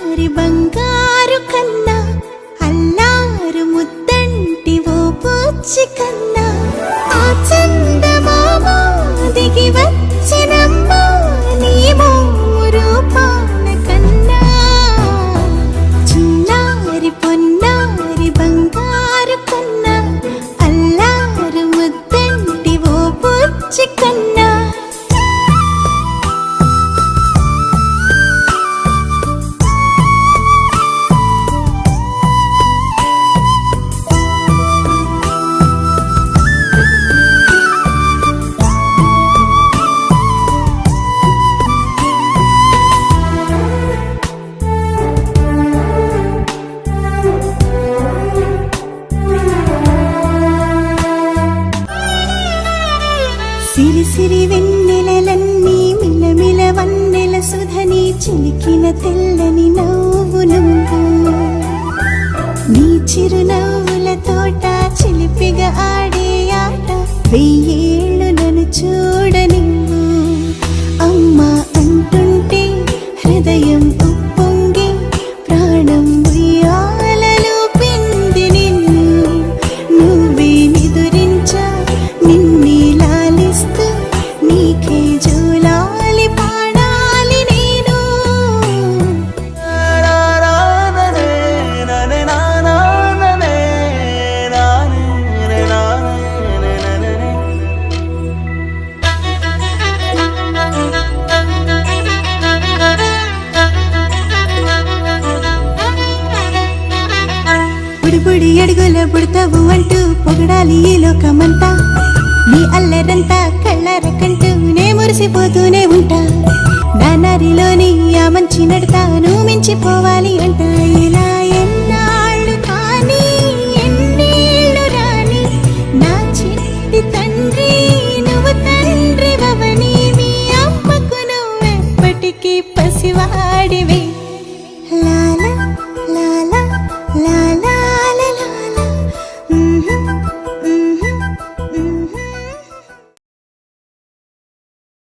చిన్నారి బంగారు కన్నా అల్లారు ముద్దంటి ఓ పూచి కన్నా ఆ చందమామ దిగి వచ్చినమ్మా నీ రూపాల కన్నా చిన్నారి పొన్నారి బంగారు కన్నా అల్లారు ముద్దంటి ఓ పూచి కన్నా సిరి సిరి వెన్నెలలన్నీ మిలమిల వన్నెల సుధని చిలికిన తెల్లని నవ్వు నువ్వు నీ చిరునవ్వుల తోట చిలిపిగా ఆడే ఆట వెయ్యేళ్ళు నన్ను చూడనివ్వు అమ్మా అంటుంటే హృదయం ఉప్పొంగి ప్రాణం ఉయ్యాలలో పిండి నిన్ను నువ్వే నిదురించా నిన్నే లాలిస్తూ నీకే జోలాలి పాడాలి నేను బుడిబుడి అడుగుల బుడతావు అంటూ పొగడాలి ఈ లోకమంతా నీ అల్లరంతా కళ్ళారకంటూ నే మురిసిపోతూనే ఉంటా నా నరిలోని ఆ మంచి నడతాను మించిపోవాలి అంట ఇలా ఎన్నాళ్ళు కానీ ఎన్నేళ్ళు రాని నా చిట్టి తండ్రి నువ్వు తండ్రి వవని మీ అమ్మకు నువ్వెప్పటికీ పసివాడివి